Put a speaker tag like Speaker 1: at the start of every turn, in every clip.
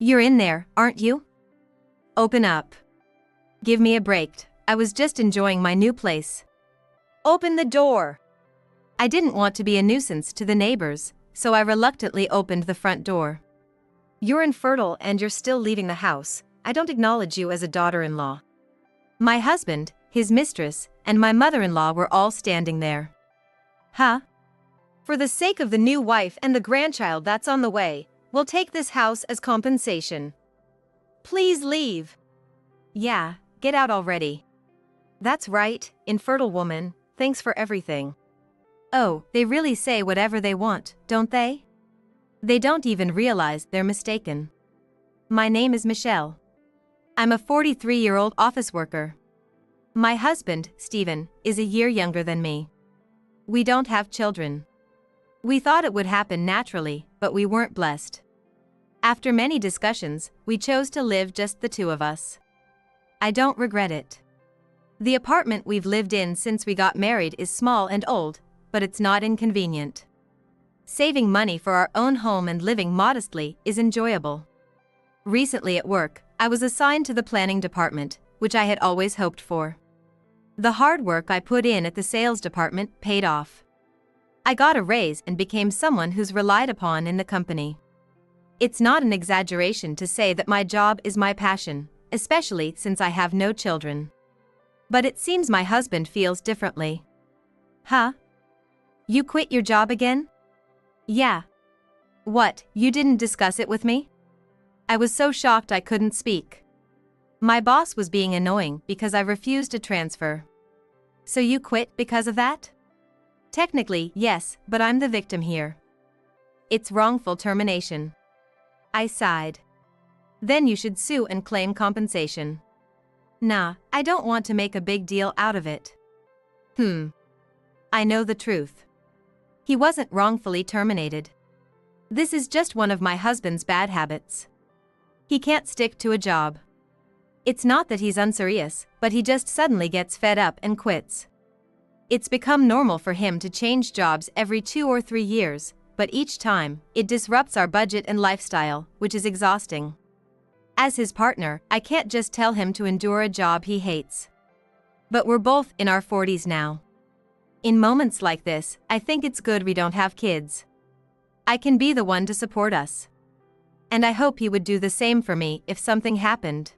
Speaker 1: You're in there, aren't you? Open up. Give me a break. I was just enjoying my new place. Open the door. I didn't want to be a nuisance to the neighbors, so I reluctantly opened the front door. You're infertile and you're still leaving the house. I don't acknowledge you as a daughter-in-law. My husband, his mistress, and my mother-in-law were all standing there. Huh? For the sake of the new wife and the grandchild that's on the way, we'll take this house as compensation. Please leave. Yeah, get out already. That's right, infertile woman, thanks for everything. Oh, they really say whatever they want, don't they? They don't even realize they're mistaken. My name is Michelle. I'm a 43-year-old office worker. My husband, Stephen, is a year younger than me. We don't have children. We thought it would happen naturally, but we weren't blessed. After many discussions, we chose to live just the two of us. I don't regret it. The apartment we've lived in since we got married is small and old, but it's not inconvenient. Saving money for our own home and living modestly is enjoyable. Recently at work, I was assigned to the planning department, which I had always hoped for. The hard work I put in at the sales department paid off. I got a raise and became someone who's relied upon in the company. It's not an exaggeration to say that my job is my passion, especially since I have no children. But it seems my husband feels differently. Huh? You quit your job again? Yeah. What, you didn't discuss it with me? I was so shocked I couldn't speak. My boss was being annoying because I refused to transfer. So you quit because of that? Technically, yes, but I'm the victim here. It's wrongful termination. I sighed. Then you should sue and claim compensation. Nah, I don't want to make a big deal out of it. I know the truth. He wasn't wrongfully terminated. This is just one of my husband's bad habits. He can't stick to a job. It's not that he's unserious, but he just suddenly gets fed up and quits. It's become normal for him to change jobs every 2 or 3 years, but each time, it disrupts our budget and lifestyle, which is exhausting. As his partner, I can't just tell him to endure a job he hates. But we're both in our 40s now. In moments like this, I think it's good we don't have kids. I can be the one to support us. And I hope he would do the same for me if something happened.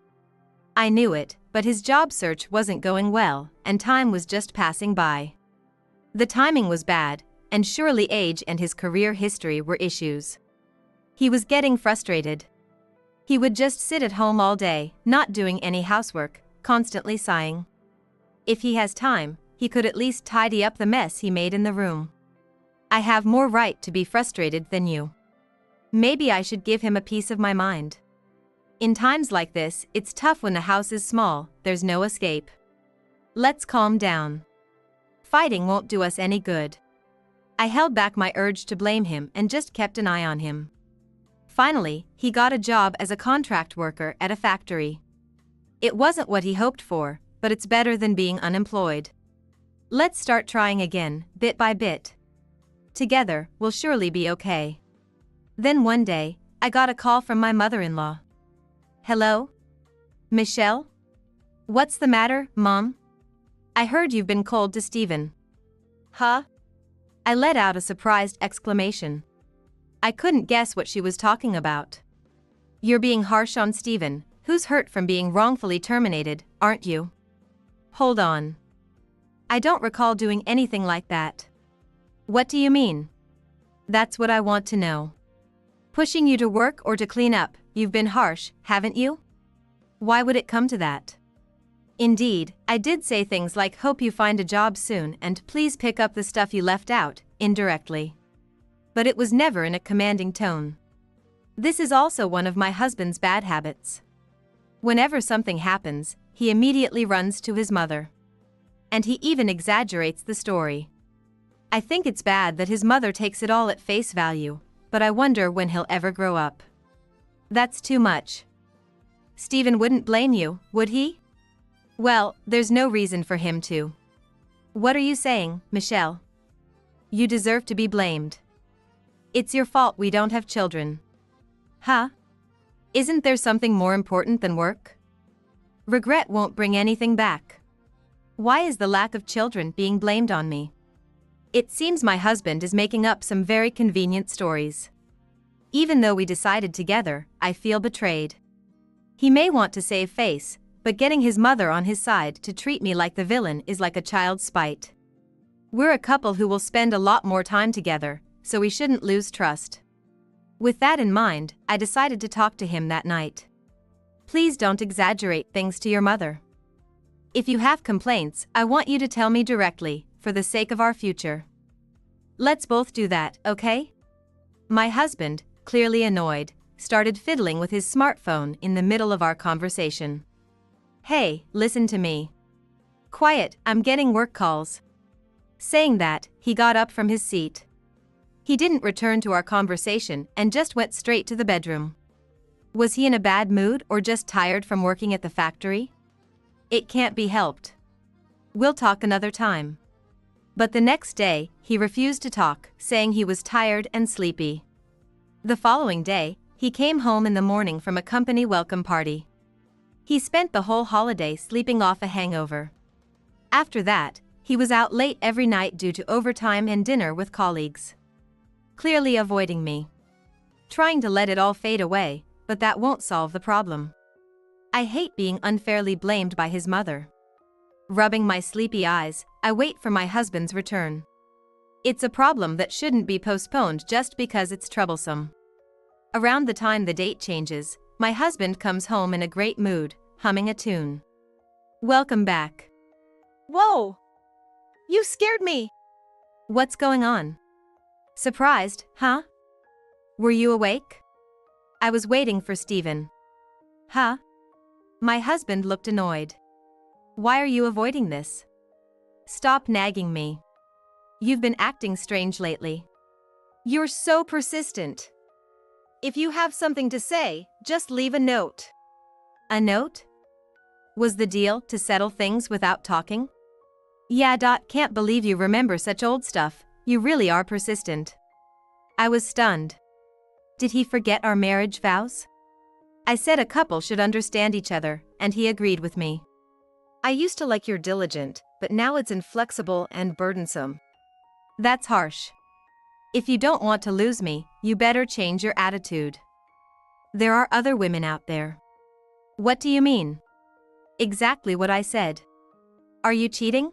Speaker 1: I knew it, but his job search wasn't going well, and time was just passing by. The timing was bad, and surely age and his career history were issues. He was getting frustrated. He would just sit at home all day, not doing any housework, constantly sighing. If he has time, he could at least tidy up the mess he made in the room. I have more right to be frustrated than you. Maybe I should give him a piece of my mind. In times like this, it's tough when the house is small, there's no escape. Let's calm down. Fighting won't do us any good. I held back my urge to blame him and just kept an eye on him. Finally, he got a job as a contract worker at a factory. It wasn't what he hoped for, but it's better than being unemployed. Let's start trying again, bit by bit. Together, we'll surely be okay. Then one day, I got a call from my mother-in-law. Hello? Michelle? What's the matter, Mom? I heard you've been cold to Stephen. Huh? I let out a surprised exclamation. I couldn't guess what she was talking about. You're being harsh on Stephen, who's hurt from being wrongfully terminated, aren't you? Hold on. I don't recall doing anything like that. What do you mean? That's what I want to know. Pushing you to work or to clean up, you've been harsh, haven't you? Why would it come to that? Indeed, I did say things like hope you find a job soon and please pick up the stuff you left out, indirectly. But it was never in a commanding tone. This is also one of my husband's bad habits. Whenever something happens, he immediately runs to his mother. And he even exaggerates the story. I think it's bad that his mother takes it all at face value, but I wonder when he'll ever grow up. That's too much. Stephen wouldn't blame you, would he? Well, there's no reason for him to. What are you saying, Michelle? You deserve to be blamed. It's your fault we don't have children. Huh? Isn't there something more important than work? Regret won't bring anything back. Why is the lack of children being blamed on me? It seems my husband is making up some very convenient stories. Even though we decided together, I feel betrayed. He may want to save face, but getting his mother on his side to treat me like the villain is like a child's spite. We're a couple who will spend a lot more time together, so we shouldn't lose trust. With that in mind, I decided to talk to him that night. Please don't exaggerate things to your mother. If you have complaints, I want you to tell me directly, for the sake of our future. Let's both do that, okay? My husband, clearly annoyed, started fiddling with his smartphone in the middle of our conversation. Hey, listen to me. Quiet, I'm getting work calls. Saying that, he got up from his seat. He didn't return to our conversation and just went straight to the bedroom. Was he in a bad mood or just tired from working at the factory? It can't be helped. We'll talk another time. But the next day, he refused to talk, saying he was tired and sleepy. The following day, he came home in the morning from a company welcome party. He spent the whole holiday sleeping off a hangover. After that, he was out late every night due to overtime and dinner with colleagues. Clearly avoiding me. Trying to let it all fade away, but that won't solve the problem. I hate being unfairly blamed by his mother. Rubbing my sleepy eyes, I wait for my husband's return. It's a problem that shouldn't be postponed just because it's troublesome. Around the time the date changes, my husband comes home in a great mood, humming a tune. Welcome back.
Speaker 2: Whoa! You scared me!
Speaker 1: What's going on? Surprised, huh? Were you awake? I was waiting for Steven. Huh? My husband looked annoyed. Why are you avoiding this? Stop nagging me. You've been acting strange lately.
Speaker 2: You're so persistent. If you have something to say, just leave a note.
Speaker 1: A note? Was the deal to settle things without talking? Yeah. Can't believe you remember such old stuff, you really are persistent. I was stunned. Did he forget our marriage vows? I said a couple should understand each other, and he agreed with me.
Speaker 2: I used to like your diligent, but now it's inflexible and burdensome.
Speaker 1: That's harsh. If you don't want to lose me, you better change your attitude. There are other women out there. What do you mean? Exactly what I said. Are you cheating?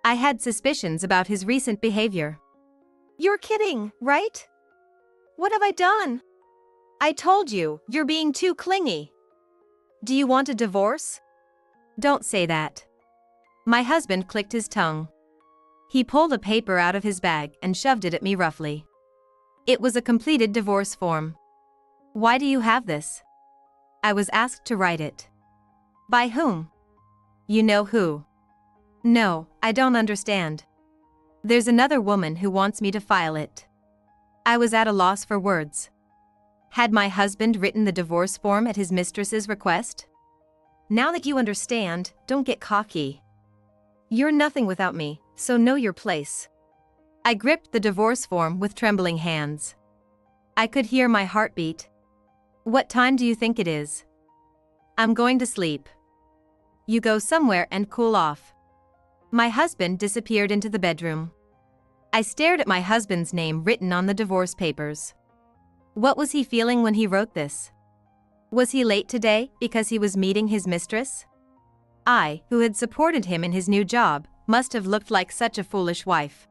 Speaker 1: I had suspicions about his recent behavior.
Speaker 2: You're kidding, right? What have I done? I told you, you're being too clingy. Do you want a divorce?
Speaker 1: Don't say that. My husband clicked his tongue. He pulled a paper out of his bag and shoved it at me roughly. It was a completed divorce form. Why do you have this? I was asked to write it. By whom? You know who. No, I don't understand. There's another woman who wants me to file it. I was at a loss for words. Had my husband written the divorce form at his mistress's request?
Speaker 2: Now that you understand, don't get cocky. You're nothing without me, so know your place.
Speaker 1: I gripped the divorce form with trembling hands. I could hear my heartbeat. What time do you think it is? I'm going to sleep. You go somewhere and cool off. My husband disappeared into the bedroom. I stared at my husband's name written on the divorce papers. What was he feeling when he wrote this? Was he late today because he was meeting his mistress? I, who had supported him in his new job, must have looked like such a foolish wife.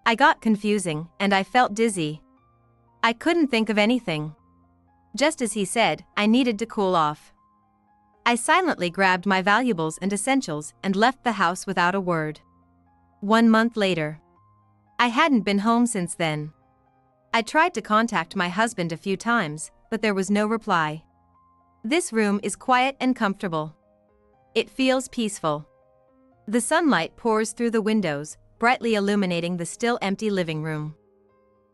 Speaker 1: I got confusing, and I felt dizzy. I couldn't think of anything. Just as he said, I needed to cool off. I silently grabbed my valuables and essentials and left the house without a word. 1 month later. I hadn't been home since then. I tried to contact my husband a few times, but there was no reply. This room is quiet and comfortable. It feels peaceful. The sunlight pours through the windows, brightly illuminating the still empty living room.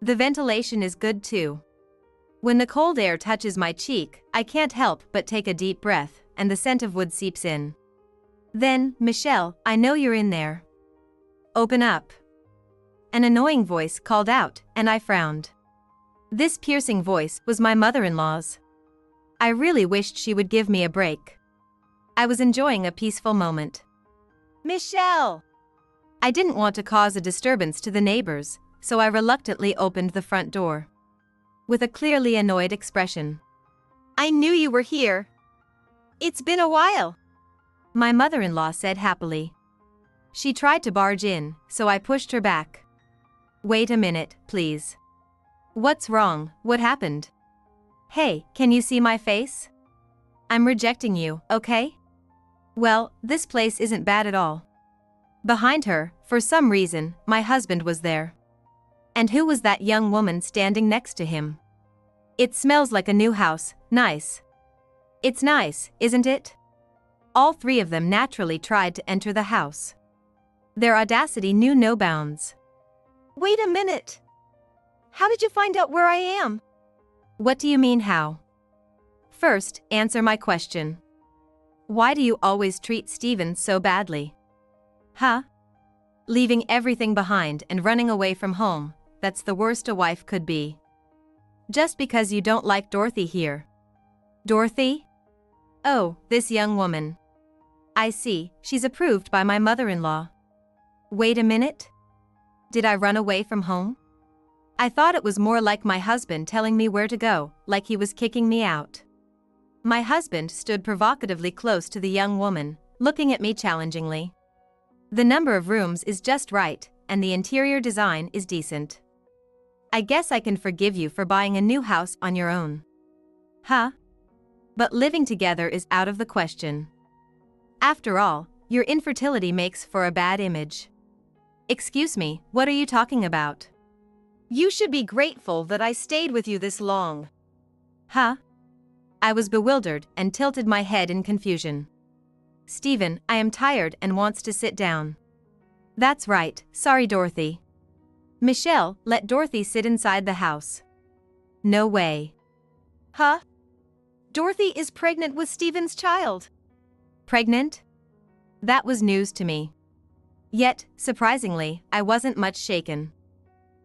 Speaker 1: The ventilation is good too. When the cold air touches my cheek, I can't help but take a deep breath, and the scent of wood seeps in. Then, Michelle, I know you're in there. Open up. An annoying voice called out, and I frowned. This piercing voice was my mother-in-law's. I really wished she would give me a break. I was enjoying a peaceful moment.
Speaker 2: Michelle!
Speaker 1: I didn't want to cause a disturbance to the neighbors, so I reluctantly opened the front door. With a clearly annoyed expression.
Speaker 2: I knew you were here. It's been a while.
Speaker 1: My mother-in-law said happily. She tried to barge in, so I pushed her back. Wait a minute, please. What's wrong? What happened? Hey, can you see my face? I'm rejecting you, okay? Well, this place isn't bad at all. Behind her, for some reason, my husband was there. And who was that young woman standing next to him? It smells like a new house, nice. It's nice, isn't it? All three of them naturally tried to enter the house. Their audacity knew no bounds.
Speaker 2: Wait a minute. How did you find out where I am?
Speaker 1: What do you mean how? First, answer my question. Why do you always treat Steven so badly? Huh? Leaving everything behind and running away from home, that's the worst a wife could be. Just because you don't like Dorothy here. Dorothy? Oh, this young woman. I see, she's approved by my mother-in-law. Wait a minute? Did I run away from home? I thought it was more like my husband telling me where to go, like he was kicking me out. My husband stood provocatively close to the young woman, looking at me challengingly. The number of rooms is just right, and the interior design is decent. I guess I can forgive you for buying a new house on your own. Huh? But living together is out of the question. After all, your infertility makes for a bad image. Excuse me, what are you talking about?
Speaker 2: You should be grateful that I stayed with you this long.
Speaker 1: Huh? I was bewildered and tilted my head in confusion. Steven, I am tired and wants to sit down. That's right, sorry Dorothy. Michelle, let Dorothy sit inside the house. No way.
Speaker 2: Huh? Dorothy is pregnant with Steven's child.
Speaker 1: Pregnant? That was news to me. Yet, surprisingly, I wasn't much shaken.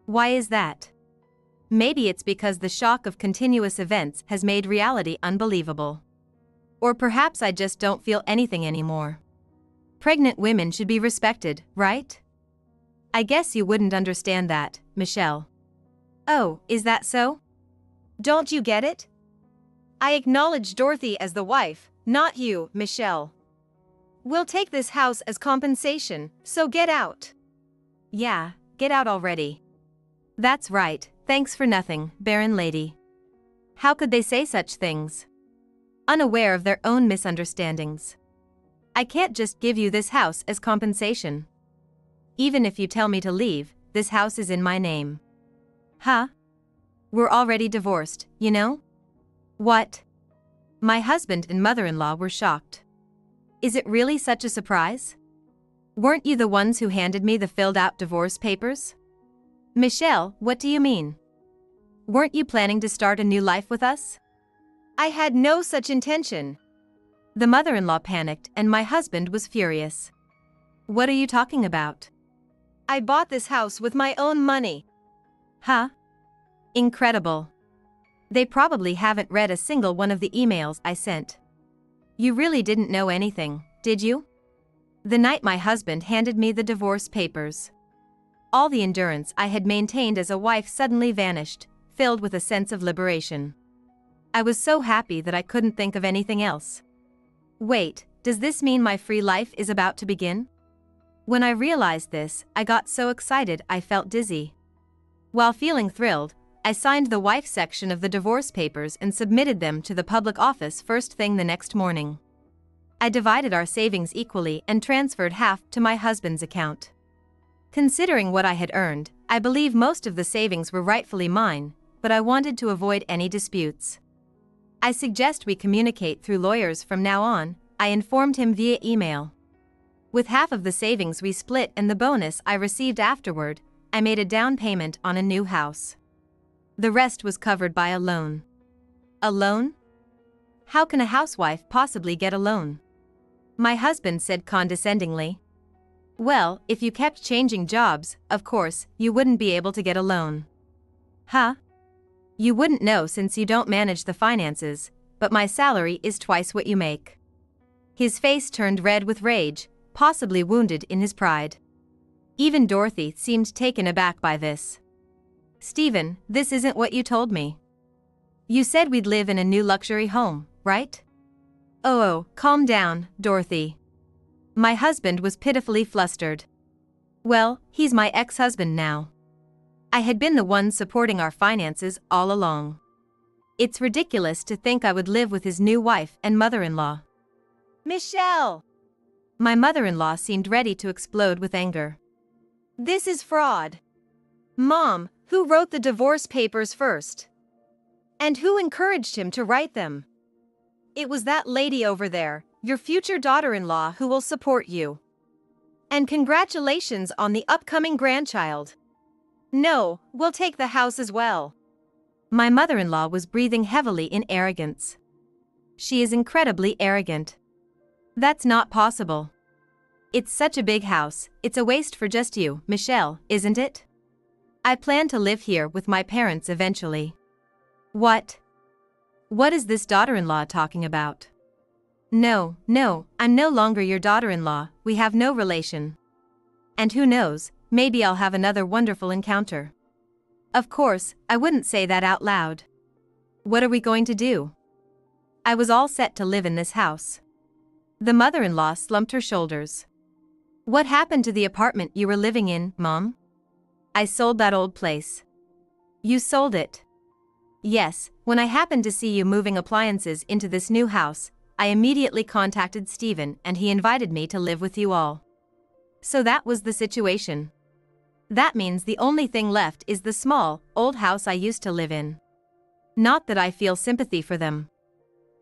Speaker 1: Why is that? Maybe it's because the shock of continuous events has made reality unbelievable. Or perhaps I just don't feel anything anymore. Pregnant women should be respected, right? I guess you wouldn't understand that, Michelle. Oh, is that so?
Speaker 2: Don't you get it? I acknowledge Dorothy as the wife, not you, Michelle. We'll take this house as compensation, so get out.
Speaker 1: Yeah, get out already. That's right, thanks for nothing, barren lady. How could they say such things? Unaware of their own misunderstandings. I can't just give you this house as compensation. Even if you tell me to leave, this house is in my name. Huh? We're already divorced, you know? What? My husband and mother-in-law were shocked. Is it really such a surprise? Weren't you the ones who handed me the filled-out divorce papers? Michelle, what do you mean? Weren't you planning to start a new life with us?
Speaker 2: I had no such intention.
Speaker 1: The mother-in-law panicked and my husband was furious. What are you talking about?
Speaker 2: I bought this house with my own money.
Speaker 1: Huh? Incredible. They probably haven't read a single one of the emails I sent. You really didn't know anything, did you? The night my husband handed me the divorce papers. All the endurance I had maintained as a wife suddenly vanished, filled with a sense of liberation. I was so happy that I couldn't think of anything else. Wait, does this mean my free life is about to begin? When I realized this, I got so excited I felt dizzy. While feeling thrilled, I signed the wife section of the divorce papers and submitted them to the public office first thing the next morning. I divided our savings equally and transferred half to my husband's account. Considering what I had earned, I believe most of the savings were rightfully mine, but I wanted to avoid any disputes. I suggest we communicate through lawyers from now on, I informed him via email. With half of the savings we split and the bonus I received afterward, I made a down payment on a new house. The rest was covered by a loan. A loan? How can a housewife possibly get a loan? My husband said condescendingly. Well, if you kept changing jobs, of course, you wouldn't be able to get a loan. Huh? You wouldn't know since you don't manage the finances, but my salary is twice what you make." His face turned red with rage, possibly wounded in his pride. Even Dorothy seemed taken aback by this. "Stephen, this isn't what you told me. You said we'd live in a new luxury home, right?" Oh, calm down, Dorothy." My husband was pitifully flustered. Well, he's my ex-husband now. I had been the one supporting our finances all along. It's ridiculous to think I would live with his new wife and mother-in-law.
Speaker 2: Michelle!
Speaker 1: My mother-in-law seemed ready to explode with anger.
Speaker 2: This is fraud. Mom, who wrote the divorce papers first? And who encouraged him to write them? It was that lady over there, your future daughter-in-law, who will support you. And congratulations on the upcoming grandchild. No, we'll take the house as well.
Speaker 1: My mother-in-law was breathing heavily in arrogance. She is incredibly arrogant. That's not possible. It's such a big house, it's a waste for just you, Michelle, isn't it? I plan to live here with my parents eventually. What? What is this daughter-in-law talking about? No, I'm no longer your daughter-in-law, we have no relation. And who knows, maybe I'll have another wonderful encounter. Of course, I wouldn't say that out loud. What are we going to do? I was all set to live in this house. The mother-in-law slumped her shoulders. What happened to the apartment you were living in, Mom? I sold that old place. You sold it? Yes, when I happened to see you moving appliances into this new house, I immediately contacted Stephen and he invited me to live with you all. So that was the situation. That means the only thing left is the small, old house I used to live in. Not that I feel sympathy for them.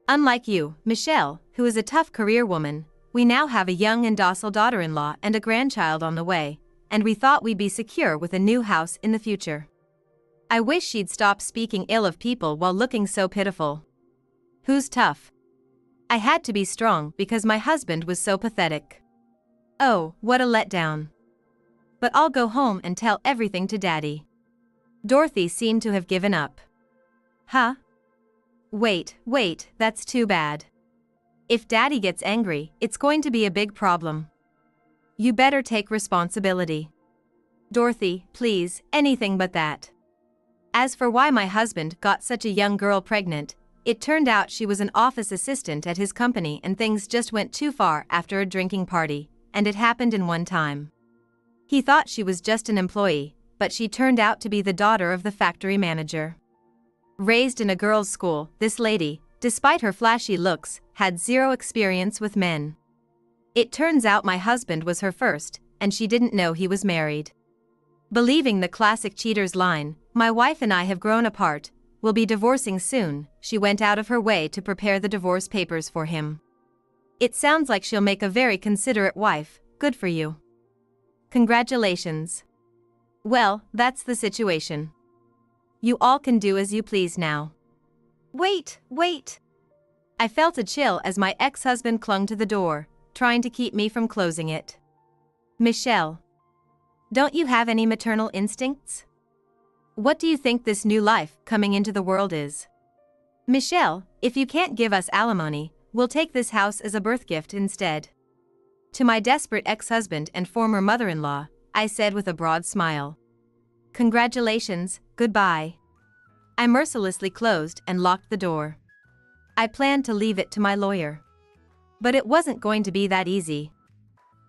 Speaker 1: Unlike you, Michelle, who is a tough career woman, we now have a young and docile daughter-in-law and a grandchild on the way, and we thought we'd be secure with a new house in the future. I wish she'd stop speaking ill of people while looking so pitiful. Who's tough? I had to be strong because my husband was so pathetic. Oh, what a letdown. But I'll go home and tell everything to Daddy. Dorothy seemed to have given up. Huh? Wait, that's too bad. If Daddy gets angry, it's going to be a big problem. You better take responsibility. Dorothy, please, anything but that. As for why my husband got such a young girl pregnant, it turned out she was an office assistant at his company and things just went too far after a drinking party, and it happened in one time. He thought she was just an employee, but she turned out to be the daughter of the factory manager. Raised in a girls' school, this lady, despite her flashy looks, had zero experience with men. It turns out my husband was her first, and she didn't know he was married. Believing the classic cheater's line, "My wife and I have grown apart, we'll be divorcing soon," she went out of her way to prepare the divorce papers for him. It sounds like she'll make a very considerate wife, good for you. Congratulations. Well, that's the situation. You all can do as you please now.
Speaker 2: Wait.
Speaker 1: I felt a chill as my ex-husband clung to the door, trying to keep me from closing it. Michelle. Don't you have any maternal instincts? What do you think this new life coming into the world is? Michelle, if you can't give us alimony, we'll take this house as a birth gift instead. To my desperate ex-husband and former mother-in-law, I said with a broad smile. Congratulations, goodbye. I mercilessly closed and locked the door. I planned to leave it to my lawyer. But it wasn't going to be that easy.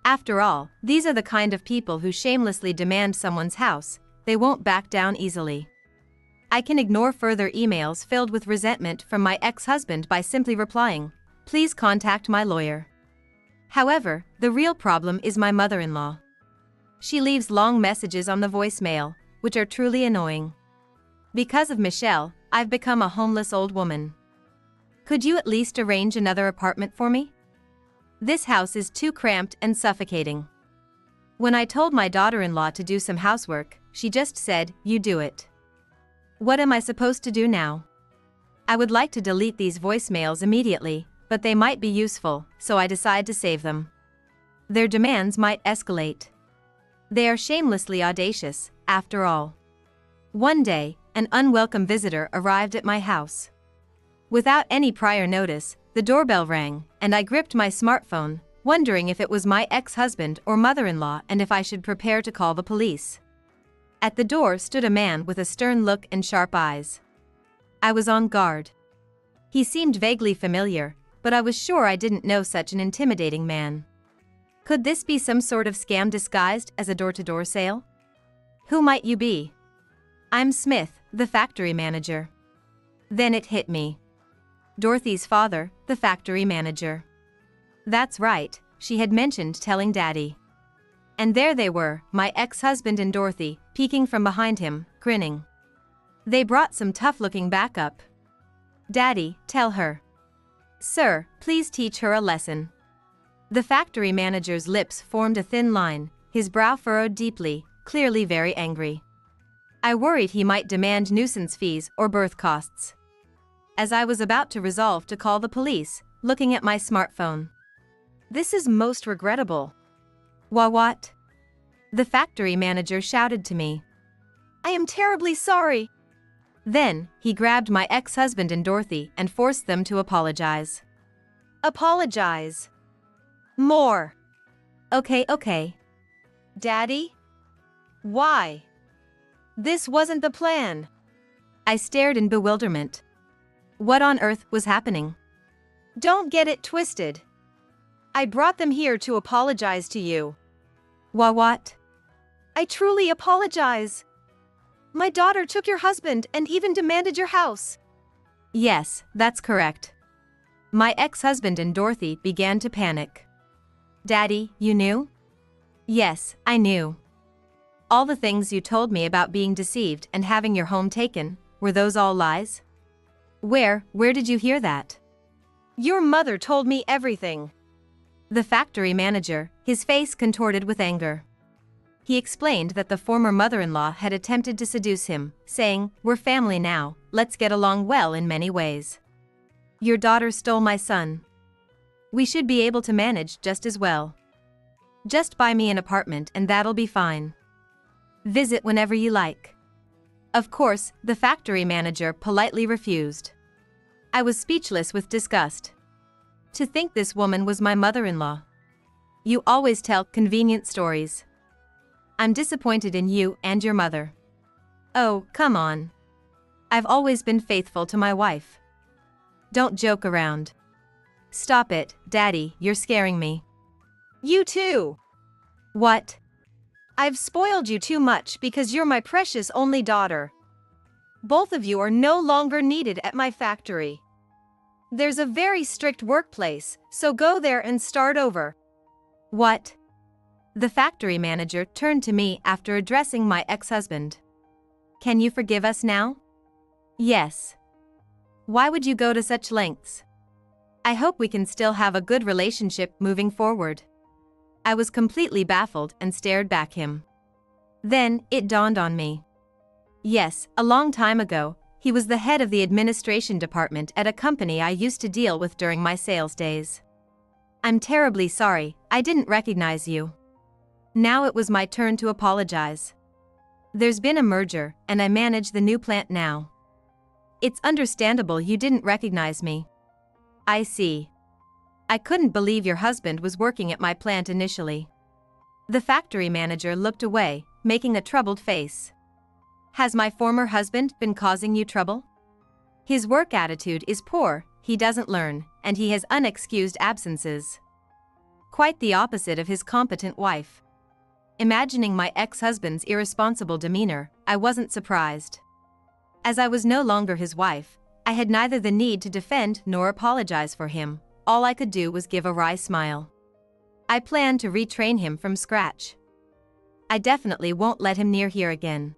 Speaker 1: After all, these are the kind of people who shamelessly demand someone's house, they won't back down easily. I can ignore further emails filled with resentment from my ex-husband by simply replying, "Please contact my lawyer." However, the real problem is my mother-in-law. She leaves long messages on the voicemail, which are truly annoying. Because of Michelle, I've become a homeless old woman. Could you at least arrange another apartment for me? This house is too cramped and suffocating. When I told my daughter-in-law to do some housework, she just said, "You do it." What am I supposed to do now? I would like to delete these voicemails immediately, but they might be useful, so I decide to save them. Their demands might escalate. They are shamelessly audacious, after all. One day, an unwelcome visitor arrived at my house. Without any prior notice, the doorbell rang, and I gripped my smartphone, wondering if it was my ex-husband or mother-in-law and if I should prepare to call the police. At the door stood a man with a stern look and sharp eyes. I was on guard. He seemed vaguely familiar, but I was sure I didn't know such an intimidating man. Could this be some sort of scam disguised as a door-to-door sale? Who might you be? I'm Smith, the factory manager. Then it hit me. Dorothy's father, the factory manager. That's right, she had mentioned telling Daddy. And there they were, my ex-husband and Dorothy, peeking from behind him, grinning. They brought some tough-looking backup. Daddy, tell her. Sir, please teach her a lesson. The factory manager's lips formed a thin line, his brow furrowed deeply, clearly very angry. I worried he might demand nuisance fees or birth costs. As I was about to resolve to call the police, looking at my smartphone. This is most regrettable. What? The factory manager shouted to me. I am terribly sorry. Then, he grabbed my ex-husband and Dorothy and forced them to apologize. Apologize. More. Okay. Daddy? Why? This wasn't the plan. I stared in bewilderment. What on earth was happening? Don't get it twisted. I brought them here to apologize to you. What? I truly apologize. My daughter took your husband and even demanded your house. Yes, that's correct. My ex-husband and Dorothy began to panic. Daddy, you knew? Yes, I knew. All the things you told me about being deceived and having your home taken, were those all lies? Where did you hear that? Your mother told me everything. The factory manager, his face contorted with anger. He explained that the former mother-in-law had attempted to seduce him, saying, "We're family now, let's get along well in many ways. Your daughter stole my son. We should be able to manage just as well. Just buy me an apartment and that'll be fine. Visit whenever you like." Of course, the factory manager politely refused. I was speechless with disgust. To think this woman was my mother-in-law. You always tell convenient stories. I'm disappointed in you and your mother. Oh, come on. I've always been faithful to my wife. Don't joke around. Stop it, Daddy, you're scaring me. You too. What? I've spoiled you too much because you're my precious only daughter. Both of you are no longer needed at my factory. There's a very strict workplace, so go there and start over. What? The factory manager turned to me after addressing my ex-husband. Can you forgive us now? Yes. Why would you go to such lengths? I hope we can still have a good relationship moving forward. I was completely baffled and stared back him. Then, it dawned on me. Yes, a long time ago, he was the head of the administration department at a company I used to deal with during my sales days. I'm terribly sorry, I didn't recognize you. Now it was my turn to apologize. There's been a merger, and I manage the new plant now. It's understandable you didn't recognize me. I see. I couldn't believe your husband was working at my plant initially. The factory manager looked away, making a troubled face. Has my former husband been causing you trouble? His work attitude is poor, he doesn't learn, and he has unexcused absences. Quite the opposite of his competent wife. Imagining my ex-husband's irresponsible demeanor, I wasn't surprised. As I was no longer his wife, I had neither the need to defend nor apologize for him. All I could do was give a wry smile. I plan to retrain him from scratch. I definitely won't let him near here again.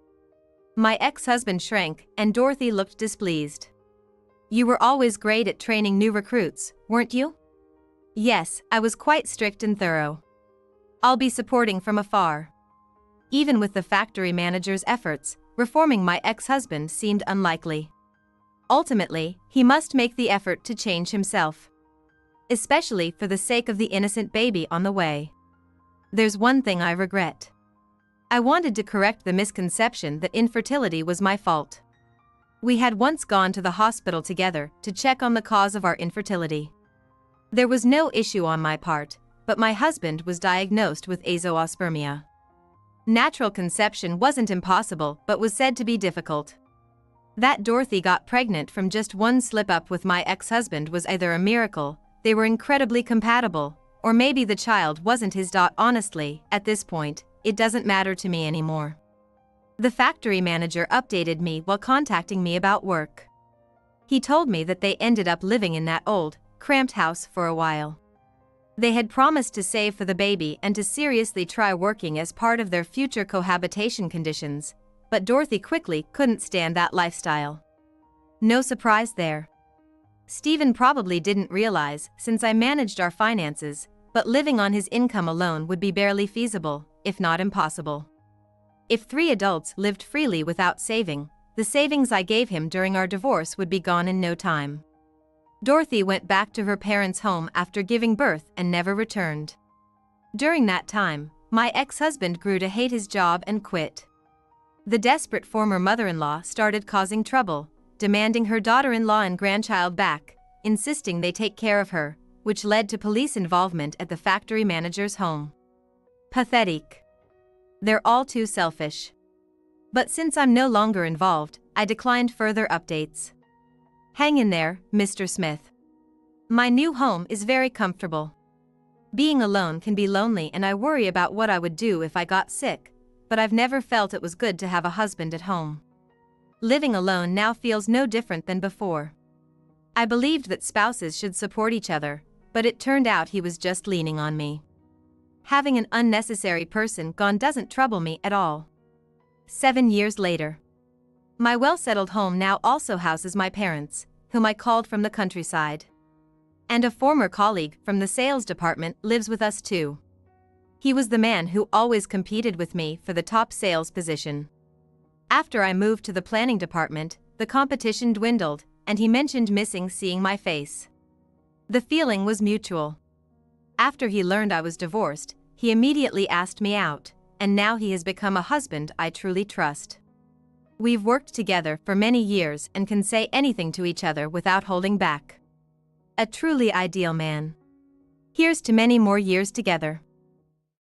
Speaker 1: My ex-husband shrank, and Dorothy looked displeased. You were always great at training new recruits, weren't you? Yes, I was quite strict and thorough. I'll be supporting from afar. Even with the factory manager's efforts, reforming my ex-husband seemed unlikely. Ultimately, he must make the effort to change himself. Especially for the sake of the innocent baby on the way. There's one thing I regret. I wanted to correct the misconception that infertility was my fault. We had once gone to the hospital together to check on the cause of our infertility. There was no issue on my part, but my husband was diagnosed with azoospermia. Natural conception wasn't impossible but was said to be difficult. That Dorothy got pregnant from just one slip-up with my ex-husband was either a miracle, they were incredibly compatible, or maybe the child wasn't his daughter. Honestly, at this point, it doesn't matter to me anymore. The factory manager updated me while contacting me about work. He told me that they ended up living in that old, cramped house for a while. They had promised to save for the baby and to seriously try working as part of their future cohabitation conditions, but Dorothy quickly couldn't stand that lifestyle. No surprise there. Stephen probably didn't realize, since I managed our finances, but living on his income alone would be barely feasible, if not impossible. If 3 adults lived freely without saving, the savings I gave him during our divorce would be gone in no time. Dorothy went back to her parents' home after giving birth and never returned. During that time, my ex-husband grew to hate his job and quit. The desperate former mother-in-law started causing trouble, demanding her daughter-in-law and grandchild back, insisting they take care of her, which led to police involvement at the factory manager's home. Pathetic. They're all too selfish. But since I'm no longer involved, I declined further updates. Hang in there, Mr. Smith. My new home is very comfortable. Being alone can be lonely and I worry about what I would do if I got sick, but I've never felt it was good to have a husband at home. Living alone now feels no different than before. I believed that spouses should support each other, but it turned out he was just leaning on me. Having an unnecessary person gone doesn't trouble me at all. 7 years later. My well-settled home now also houses my parents, whom I called from the countryside. And a former colleague from the sales department lives with us too. He was the man who always competed with me for the top sales position. After I moved to the planning department, the competition dwindled, and he mentioned missing seeing my face. The feeling was mutual. After he learned I was divorced, he immediately asked me out, and now he has become a husband I truly trust. We've worked together for many years and can say anything to each other without holding back. A truly ideal man. Here's to many more years together.